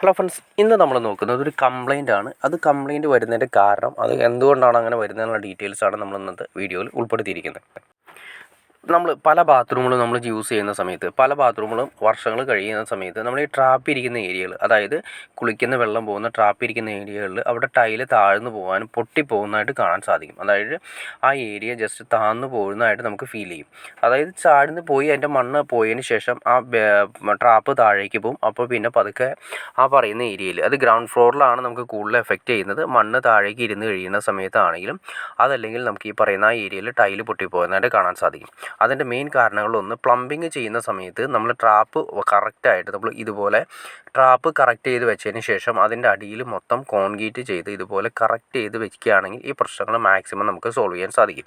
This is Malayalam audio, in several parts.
ഹലോ ഫ്രണ്ട്സ്, ഇന്ന് നമ്മൾ നോക്കുന്നത് ഒരു കംപ്ലയിൻ്റ് ആണ്. അത് കംപ്ലയിൻറ്റ് വരുന്നതിൻ്റെ കാരണം, അത് എന്തുകൊണ്ടാണ് അങ്ങനെ വരുന്നതെന്നുള്ള ഡീറ്റെയിൽസാണ് നമ്മൾ ഇന്നത്തെ വീഡിയോയിൽ ഉൾപ്പെടുത്തിയിരിക്കുന്നത്. നമ്മൾ പല ബാത്റൂമുകളും നമ്മൾ യൂസ് ചെയ്യുന്ന സമയത്ത്, പല ബാത്റൂമുകളും വർഷങ്ങൾ കഴിയുന്ന സമയത്ത് നമ്മൾ ഈ ട്രാപ്പ് ഇരിക്കുന്ന ഏരിയകൾ, അതായത് കുളിക്കുന്ന വെള്ളം പോകുന്ന ട്രാപ്പ് ഇരിക്കുന്ന ഏരിയകളിൽ അവിടെ ടൈല് താഴ്ന്നു പോകാനും പൊട്ടിപ്പോകുന്നതായിട്ട് കാണാൻ സാധിക്കും. അതായത് ആ ഏരിയ ജസ്റ്റ് താഴ്ന്നു പോകുന്നതായിട്ട് നമുക്ക് ഫീൽ ചെയ്യും. അതായത് താഴ്ന്നു പോയി അതിൻ്റെ മണ്ണ് പോയതിന് ശേഷം ആ ട്രാപ്പ് താഴേക്ക് പോകും. അപ്പോൾ പിന്നെ പതുക്കെ ആ പറയുന്ന ഏരിയയിൽ, അത് ഗ്രൗണ്ട് ഫ്ലോറിലാണ് നമുക്ക് കൂടുതൽ എഫക്റ്റ് ചെയ്യുന്നത്. മണ്ണ് താഴേക്ക് ഇരുന്ന് കഴിയുന്ന സമയത്താണെങ്കിലും അതല്ലെങ്കിൽ നമുക്ക് ഈ പറയുന്ന ആ ഏരിയയിൽ ടൈല് പൊട്ടിപ്പോകുന്നതായിട്ട് കാണാൻ സാധിക്കും. അതിൻ്റെ മെയിൻ കാരണങ്ങളൊന്ന്, പ്ലംബിങ് ചെയ്യുന്ന സമയത്ത് നമ്മൾ ട്രാപ്പ് കറക്റ്റായിട്ട് നമ്മൾ ഇതുപോലെ ട്രാപ്പ് കറക്റ്റ് ചെയ്ത് വെച്ചതിന് ശേഷം അതിൻ്റെ അടിയിൽ മൊത്തം കോൺക്രീറ്റ് ചെയ്ത് ഇതുപോലെ കറക്റ്റ് ചെയ്ത് വെക്കുകയാണെങ്കിൽ ഈ പ്രശ്നങ്ങൾ മാക്സിമം നമുക്ക് സോൾവ് ചെയ്യാൻ സാധിക്കും.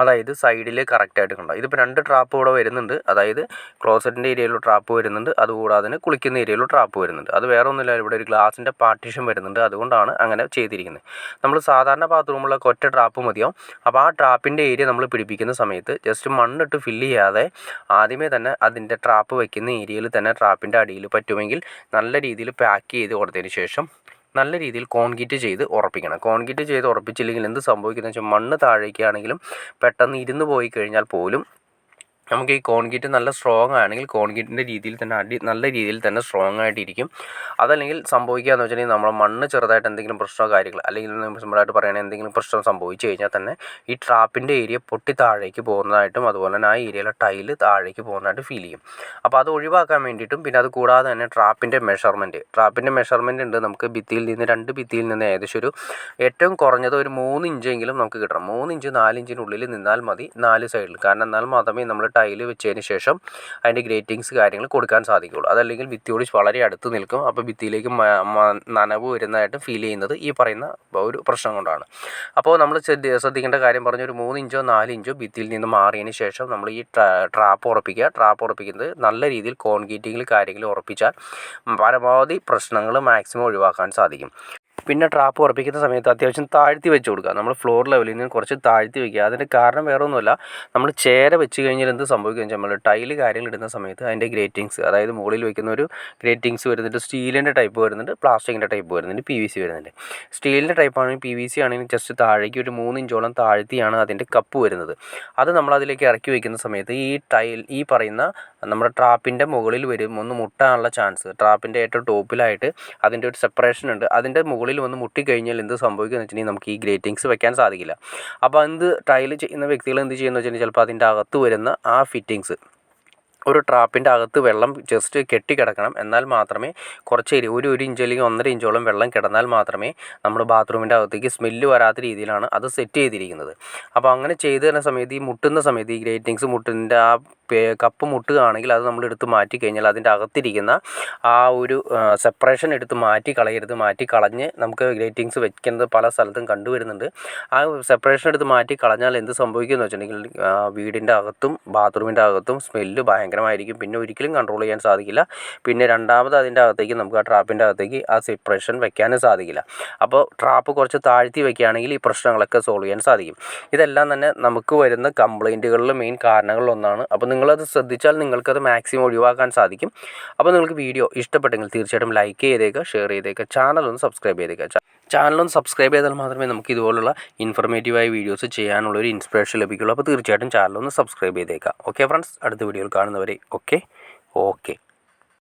അതായത് സൈഡിൽ കറക്റ്റായിട്ട് കണ്ടോ, ഇതിപ്പോൾ 2 ട്രാപ്പ് ഇവിടെ വരുന്നുണ്ട്. അതായത് ക്ലോസറ്റിൻ്റെ ഏരിയയിലുള്ള ട്രാപ്പ് വരുന്നുണ്ട്, അതുകൂടാതെ തന്നെ കുളിക്കുന്ന ഏരിയയിലുള്ള ട്രാപ്പ് വരുന്നുണ്ട്. അത് വേറെ ഒന്നുമില്ല, ഇവിടെ ഒരു ഗ്ലാസിൻ്റെ പാർട്ടീഷൻ വരുന്നുണ്ട്. അതുകൊണ്ടാണ് അങ്ങനെ ചെയ്തിരിക്കുന്നത്. നമ്മൾ സാധാരണ ബാത്റൂമുകളിലൊക്കെ ഒറ്റ ട്രാപ്പ് മതിയാവും. അപ്പോൾ ആ ട്രാപ്പിൻ്റെ ഏരിയ നമ്മൾ പിടിപ്പിക്കുന്ന സമയത്ത് ജസ്റ്റ് മണ്ണിട്ട് ഫില്ല് ചെയ്യാതെ ആദ്യമേ തന്നെ അതിൻ്റെ ട്രാപ്പ് വയ്ക്കുന്ന ഏരിയയിൽ തന്നെ ട്രാപ്പിൻ്റെ അടിയിൽ പറ്റുമെങ്കിൽ നല്ല രീതിയിൽ പാക്ക് ചെയ്ത് കൊടുത്തതിന് ശേഷം നല്ല രീതിയിൽ കോൺക്രീറ്റ് ചെയ്ത് ഉറപ്പിക്കണം. കോൺക്രീറ്റ് ചെയ്ത് ഉറപ്പിച്ചില്ലെങ്കിൽ എന്ത് സംഭവിക്കുന്നത് വെച്ചാൽ, മണ്ണ് താഴേക്കാണെങ്കിലും പെട്ടെന്ന് ഇരുന്ന് പോയി കഴിഞ്ഞാൽ പോലും നമുക്ക് ഈ കോൺക്രീറ്റ് നല്ല സ്ട്രോങ് ആണെങ്കിൽ കോൺക്രീറ്റിൻ്റെ രീതിയിൽ തന്നെ അടി നല്ല രീതിയിൽ തന്നെ സ്ട്രോങ് ആയിട്ടിരിക്കും. അതല്ലെങ്കിൽ സംഭവിക്കുക എന്ന് വെച്ചിട്ടുണ്ടെങ്കിൽ നമ്മൾ മണ്ണ് ചെറുതായിട്ട് എന്തെങ്കിലും പ്രശ്നമോ കാര്യങ്ങൾ, അല്ലെങ്കിൽ സിമ്പിളായിട്ട് പറയുകയാണെങ്കിൽ എന്തെങ്കിലും പ്രശ്നം സംഭവിച്ചു കഴിഞ്ഞാൽ തന്നെ ഈ ട്രാപ്പിൻ്റെ ഏരിയ പൊട്ടി താഴേക്ക് പോകുന്നതായിട്ടും അതുപോലെ തന്നെ ആ ഏരിയയിലെ ടൈല് താഴേക്ക് പോകുന്നതായിട്ട് ഫീൽ ചെയ്യും. അപ്പോൾ അത് ഒഴിവാക്കാൻ വേണ്ടിയിട്ടും, പിന്നെ അത് കൂടാതെ തന്നെ ട്രാപ്പിൻ്റെ മെഷർമെൻറ്റ് ഉണ്ട്. നമുക്ക് ഭിത്തിയിൽ നിന്ന് 2 ഭിത്തിയിൽ നിന്ന് ഏകദേശം ഒരു ഏറ്റവും കുറഞ്ഞത് ഒരു 3 ഇഞ്ചെങ്കിലും നമുക്ക് കിട്ടണം. 3 ഇഞ്ച് 4 ഇഞ്ചിനുള്ളിൽ നിന്നാൽ മതി 4 സൈഡിൽ. കാരണം എന്നാൽ മാത്രമേ നമ്മൾ ടൈല് വെച്ചതിന് ശേഷം അതിൻ്റെ ഗ്രേറ്റിങ്സ് കാര്യങ്ങൾ കൊടുക്കാൻ സാധിക്കുകയുള്ളൂ. അതല്ലെങ്കിൽ ഭിത്തിയോട് വളരെ അടുത്ത് നിൽക്കും. അപ്പോൾ ഭിത്തിയിലേക്ക് നനവ് വരുന്നതായിട്ട് ഫീൽ ചെയ്യുന്നത് ഈ പറയുന്ന ഒരു പ്രശ്നം കൊണ്ടാണ്. അപ്പോൾ നമ്മൾ ശ്രദ്ധിക്കേണ്ട കാര്യം പറഞ്ഞു, ഒരു 3 ഇഞ്ചോ 4 ഇഞ്ചോ ഭിത്തിയിൽ നിന്ന് മാറിയതിന് ശേഷം നമ്മൾ ഈ ട്രാപ്പ് ഉറപ്പിക്കുക. ട്രാപ്പ് ഉറപ്പിക്കുന്നത് നല്ല രീതിയിൽ കോൺക്രീറ്റിങ്ങിൽ കാര്യങ്ങൾ ഉറപ്പിച്ചാൽ പരമാവധി പ്രശ്നങ്ങൾ മാക്സിമം ഒഴിവാക്കാൻ സാധിക്കും. പിന്നെ ട്രാപ്പ് ഉറപ്പിക്കുന്ന സമയത്ത് അത്യാവശ്യം താഴ്ത്തി വെച്ച് കൊടുക്കുക. നമ്മൾ ഫ്ലോർ ലെവലിൽ നിന്ന് കുറച്ച് താഴ്ത്തി വയ്ക്കുക. അതിൻ്റെ കാരണം വേറെ ഒന്നുമല്ല, നമ്മൾ ചേര വെച്ച് കഴിഞ്ഞാൽ എന്ത് സംഭവിക്കുക വെച്ചാൽ, നമ്മൾ ടൈല് കാര്യങ്ങൾ ഇടുന്ന സമയത്ത് അതിൻ്റെ ഗ്രേറ്റിങ്സ്, അതായത് മുകളിൽ വയ്ക്കുന്ന ഒരു ഗ്രേറ്റിങ്സ് വരുന്നുണ്ട്. സ്റ്റീലിൻ്റെ ടൈപ്പ് വരുന്നുണ്ട്, പ്ലാസ്റ്റിക്കിൻ്റെ ടൈപ്പ് വരുന്നുണ്ട്, PVC വരുന്നുണ്ട്. സ്റ്റീലിൻ്റെ ടൈപ്പ് ആണെങ്കിൽ PVC ആണെങ്കിൽ ജസ്റ്റ് താഴേക്ക് ഒരു 3 ഇഞ്ചോളം താഴ്ത്തിയാണ് അതിൻ്റെ കപ്പ് വരുന്നത്. അത് നമ്മൾ അതിലേക്ക് ഇറക്കി വയ്ക്കുന്ന സമയത്ത് ഈ പറയുന്ന നമ്മുടെ ട്രാപ്പിൻ്റെ മുകളിൽ വരും ഒന്ന് മുട്ടാനുള്ള ചാൻസ്. ട്രാപ്പിൻ്റെ ഏറ്റവും ടോപ്പിലായിട്ട് അതിൻ്റെ ഒരു സെപ്പറേഷൻ ഉണ്ട്. അതിൻ്റെ മുകളിൽ വന്ന് മുട്ടിക്കഴിഞ്ഞാൽ എന്ത് സംഭവിക്കുമെന്ന് വെച്ചിട്ടുണ്ടെങ്കിൽ നമുക്ക് ഈ ഗ്രേറ്റിങ്സ് വെക്കാൻ സാധിക്കില്ല. അപ്പോൾ എന്ത് ടൈല് ചെയ്യുന്ന വ്യക്തികൾ എന്ത് ചെയ്യുമെന്ന് വെച്ചിട്ടുണ്ടെങ്കിൽ, ചിലപ്പോൾ അതിൻ്റെ അകത്ത് വരുന്ന ആ ഫിറ്റിങ്സ്, ഒരു ട്രാപ്പിൻ്റെ അകത്ത് വെള്ളം ജസ്റ്റ് കെട്ടിക്കിടക്കണം. എന്നാൽ മാത്രമേ കുറച്ച് ഒരു ഇഞ്ച് അല്ലെങ്കിൽ 1.5 ഇഞ്ചോളം വെള്ളം കിടന്നാൽ മാത്രമേ നമ്മുടെ ബാത്റൂമിൻ്റെ അകത്തേക്ക് സ്മെല്ല് വരാത്ത രീതിയിലാണ് അത് സെറ്റ് ചെയ്തിരിക്കുന്നത്. അപ്പോൾ അങ്ങനെ ചെയ്ത് തരുന്ന സമയത്ത് ഈ മുട്ടുന്ന സമയത്ത് ഈ ഗ്രേറ്റിങ്സ് മുട്ടിൻ്റെ ആ കപ്പ് മുട്ടുകയാണെങ്കിൽ അത് നമ്മൾ എടുത്ത് മാറ്റി കഴിഞ്ഞാൽ അതിൻ്റെ അകത്തിരിക്കുന്ന ആ ഒരു സെപ്പറേഷൻ എടുത്ത് മാറ്റി കളഞ്ഞ് നമുക്ക് ഗ്രേറ്റിങ്സ് വെക്കുന്നത് പല സ്ഥലത്തും കണ്ടുവരുന്നുണ്ട്. ആ സെപ്പറേഷൻ എടുത്ത് മാറ്റി കളഞ്ഞാൽ എന്ത് സംഭവിക്കുമെന്ന് വെച്ചിട്ടുണ്ടെങ്കിൽ വീടിൻ്റെ അകത്തും ബാത്റൂമിൻ്റെ അകത്തും സ്മെല്ല് ഭയങ്കരമായിരിക്കും. പിന്നെ ഒരിക്കലും കൺട്രോൾ ചെയ്യാൻ സാധിക്കില്ല. പിന്നെ രണ്ടാമത് അതിൻ്റെ അകത്തേക്ക് നമുക്ക് ആ ട്രാപ്പിൻ്റെ അകത്തേക്ക് ആ സെപ്പറേഷൻ വെക്കാനും സാധിക്കില്ല. അപ്പോൾ ട്രാപ്പ് കുറച്ച് താഴ്ത്തി വെക്കുകയാണെങ്കിൽ ഈ പ്രശ്നങ്ങളൊക്കെ സോൾവ് ചെയ്യാൻ സാധിക്കും. ഇതെല്ലാം തന്നെ നമുക്ക് വരുന്ന കംപ്ലയിൻറ്റുകളിൽ മെയിൻ കാരണങ്ങളിലൊന്നാണ്. അപ്പോൾ നിങ്ങളത് ശ്രദ്ധിച്ചാൽ നിങ്ങൾക്കത് മാക്സിമം ഒഴിവാക്കാൻ സാധിക്കും. അപ്പോൾ നിങ്ങൾക്ക് വീഡിയോ ഇഷ്ടപ്പെട്ടെങ്കിൽ തീർച്ചയായിട്ടും ലൈക്ക് ചെയ്തേക്കുക, ഷെയർ ചെയ്തേക്കുക, ചാനലൊന്ന് സബ്സ്ക്രൈബ് ചെയ്തേക്കുക. ചാനലൊന്ന് സബ്സ്ക്രൈബ് ചെയ്താൽ മാത്രമേ നമുക്ക് ഇതുപോലുള്ള ഇൻഫർമേറ്റീവായ വീഡിയോസ് ചെയ്യാനുള്ളൊരു ഇൻസ്പിറേഷൻ ലഭിക്കുള്ളൂ. അപ്പോൾ തീർച്ചയായിട്ടും ചാനലൊന്ന് സബ്സ്ക്രൈബ് ചെയ്തേക്കുക. ഓക്കെ ഫ്രണ്ട്സ്, അടുത്ത വീഡിയോയിൽ കാണുന്നവരെ ഓക്കെ.